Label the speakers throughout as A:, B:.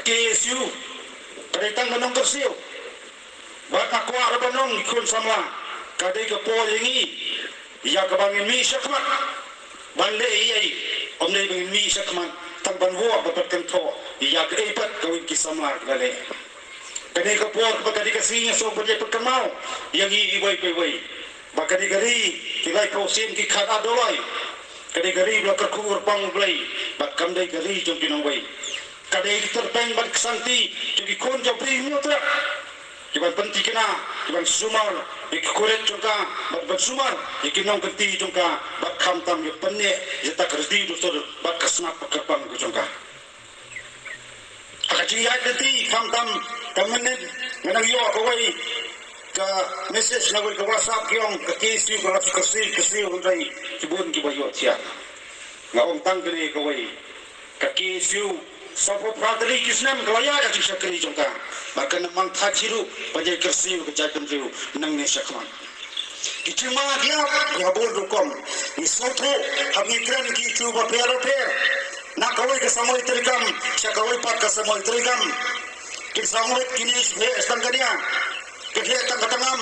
A: KSU kadang menong kersiu bat aku ada menong ikut sama kadai ke pol ini ia kebangin mi syakmat banle iya omne bangin mi syakmat tamban wo bapat kanto ia keipat kawin kisama kale kadai ke pol kadai ke sinya so boleh perkemau yang iwai bakadi gari kilai kausin ki khat adolai kadai gari blakar kur pang blai bak kamdai gari jom pinawai kadai terpeng bak santi jadi kon jabri mutra Iban penti kena, iban sumar, ikuret jongka, bat sumar, ikinong kenti jongka, bat kamtam ye penne, ye tak resdi dusur, bat kesnak pekerpang jongka. Akaji ayat nanti kamtam kamenet, menang yo kawai ke message lawal ke WhatsApp kiong ke KSU ke lafi kersil hundai kibun kibayo cia. Ngawang tang kene kawai ke KSU Sopo pradri kisnam kelaya yang disakri jongka, bahkan memang tajiru pada kersiu kejagaan riu nang nesakman. Kicuma dia ngabul dukom, isoto hamikran kicu baper, nak kawai kesamoi terikam, syakawai pat kesamoi terikam, kisamoi kinis estangkania, kegiatan ketengam,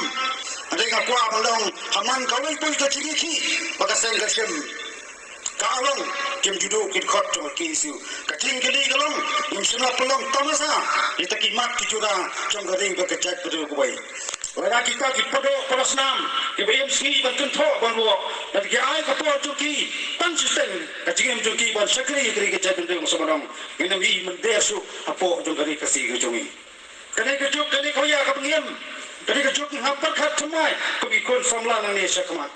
A: ada yang aku abang haman kawai pun keciki, bagai sengkasem. Kalong kem judo kit khot to KSU kacing kali kalong yang sena pelong tamasa kita kimat kicura trong gari bakajat betul kubai wala kita ki podo prasnam ki BMC ban kunto ban wo dan ki ai ka po juki consistent kacing juki ban sakri kri kajat betul samarong minam hi mendesu apo trong gari kasi jongi kanai ka juk kanai koya ka pengiem kanai ka juk hampar khat semai ko ikon samla nang ne sakmat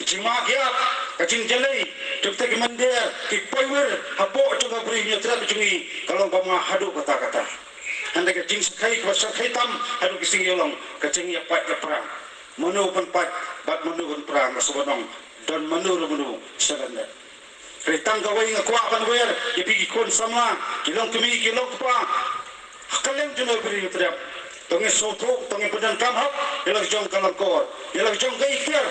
A: Icima kiat kacing jelai tukta ki mandir ki power hapo coba beri nyetrat cungi kalau pama hadu kata-kata anda kacing sekai kuasa hitam hadu kising yolong kacing ya pat ya perang menu penpat bat menu perang sebenong dan menu seranda retang gawai ngakwa ban wer ipigi kon sama kilong kemi kilong pa kaleng juno beri nyetrat tonge soto tonge pedan kamhap yelang jong kalangkor yelang jong gaikir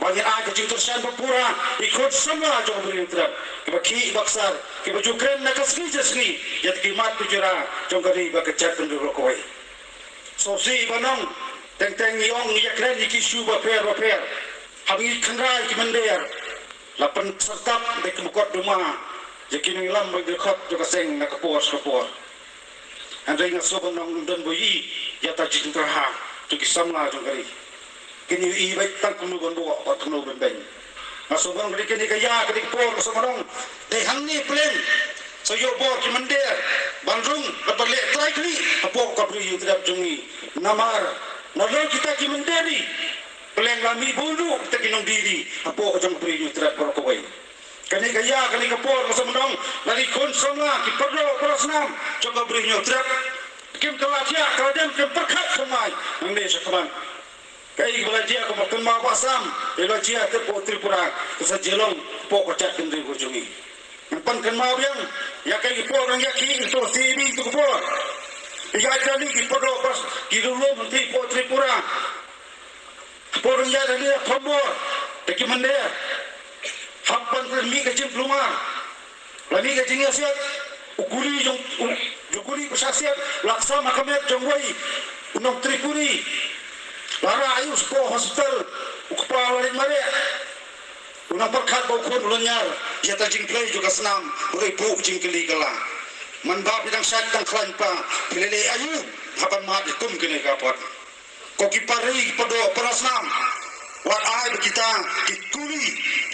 A: bagi aja cintursan berpura ikut semua jom beri terap kibaki baksar kibaju keren nak seski yat kimat tujura jom kari bakechat penduduk koi sosi banong teng yong ya keren ikisu baper habis kendrai kimandir lapan sertap dek bukot rumah yakin ngilam bagi khot juga seng nak kapor andai ngat sobanong dan boyi ya tajin terha tu kisamla jom kari kini ibai tang kunu gondo apa kunu bembeng masukkan beli kini kaya kini por masukkan deh hangni plan so yo bor kimandir bandung berbalik try kali apa kau beri tidak jungi namar nalo kita kimandiri plan lami bulu kita kinong diri apa jang beri tidak berkoi kini kaya kini kapor masukkan lari konsumlah kiperlo perasnam coba beri tidak kim kelatia kelajan kim perkat semai Indonesia kawan kai belajar ke makan mawa sam belajar ke Tripura kesajelong pok kecak kendri hujungi pan kan mau yang ya kai po orang yakin to sibi tu po ya kali ki podo pas ki dulu menti po Tripura po orang ya dia pembor teki mande hampan mi ke jim pluma lami ke jing asiat ukuri jukuri pesasiat laksa makamet jongwai unong Tripuri lara ayu sekolah hospital ukpa lain mare unang perkat bau kun ulanyar jata jingklai juga senam urai bu jingkli kala manba bidang sat tang klan pa pilele ayu hapan mat ikum kene kapot koki pari podo perasnam wat ai kita kikuli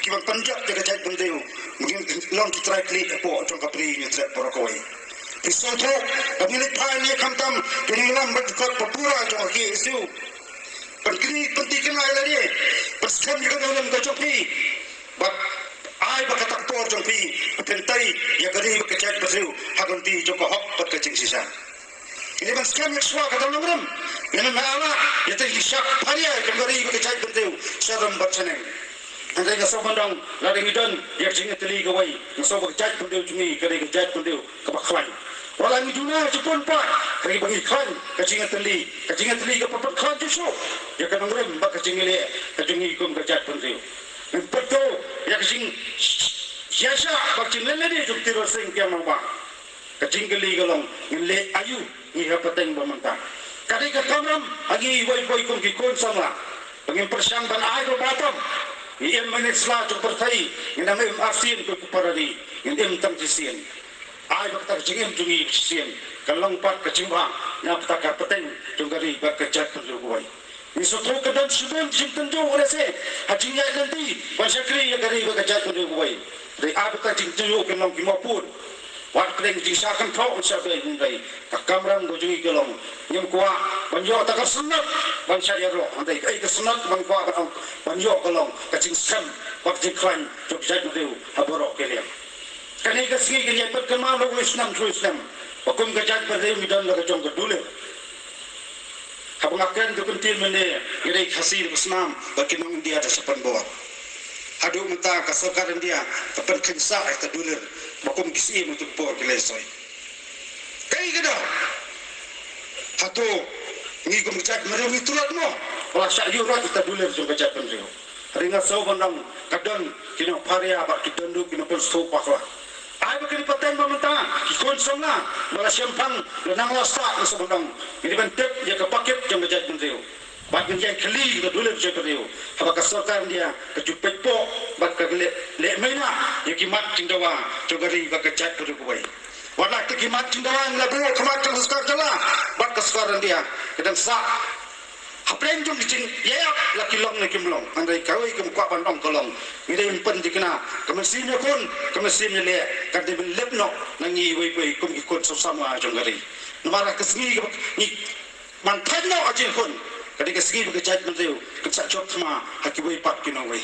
A: kibang panjat jaga jait bendeu mungkin long kitrai kli apo jong kapri ni trap porokoi pisoto pemilik pai kamtam kinilam berkot papura jong KSU perkini penting kenal lagi persen juga dalam kecopi bat ai bakatak por jopi pentai ya gari bakacak besu haganti joko hok pat kecing sisa ini ban skam ekswa kata nongram ini maala ya tadi syak paria gari bakacak bentu saram batseneng anda yang sobandang lari hidan ya jinga teli gawai sobo bakacak bentu cumi gari bakacak bentu kebaklan wala ni duna jepun pak kari bagi klan kacingan teli ke papat klan justru ya kan ngrem bak kacing ile kacing ikum kajat pentiu betul ya kacing siasa bak cinglen ni juk tiro sing kiam ba kacing kali galong ngile ayu ni hapateng bamanta kadi ka kamram agi boy kum ki kon sama pengin persangban ai ro batam i manisla tu pertai ngina me asin ko paradi ngin tam jisien ai bakta jingem jungi jisien kalong pat kacimba nyapta ka peteng jungari bakajat perluai ni sotro kedan subun jimten jo oleh se hajingnya nanti bansakri ya gari bakajat perluai dari abta jingtu kelong ki mapun wat kleng disakan thok sabe ngai kamram gojui gelong nyem kwa banyo ta kasunat bangsa yaro andai ai kasunat bang kwa banyo gelong kacing sam wat jiklan jok jadu deu haboro kelem kani kasgi gele per kemal lo islam hukum gajat berdeu midan la jong gedule habungakan tu kuntil mene gere khasir islam bakinong dia ada sepan bawa adu menta kasakaran dia tepen kensa eta duler bakum kisi untuk por kelesoi kai kada hatu ngi kum chat mari mitrat mo wala sa yura eta duler jong chat penrio ringa sau bandang kadon kino paria ba kidondu kino pon sto pakla ai bakini paten mamenta ikon somna wala sempang lenang wasta so bandang ini bentek ya kapaket jong chat penrio bat menjadi keli kita dulu je perlu apa kesertaan dia kejupet po bat kele le mena ya kimat cindawa jogari bakajat perlu kuai wala kimat cindawa labu kemat kesekar jala bat kesekaran dia kadang sa haprem jom dicing ya laki long ni kimlong andai kawai kum kwa bandong kolong ini impen dikena kemesinnya pun kemesinnya le kadang lepno nangi wei kum ikut sama jogari nomara kesni ni mantanno ajin kun kadang segi berkecak mentiu kecak cok sama haki boy pat kinawai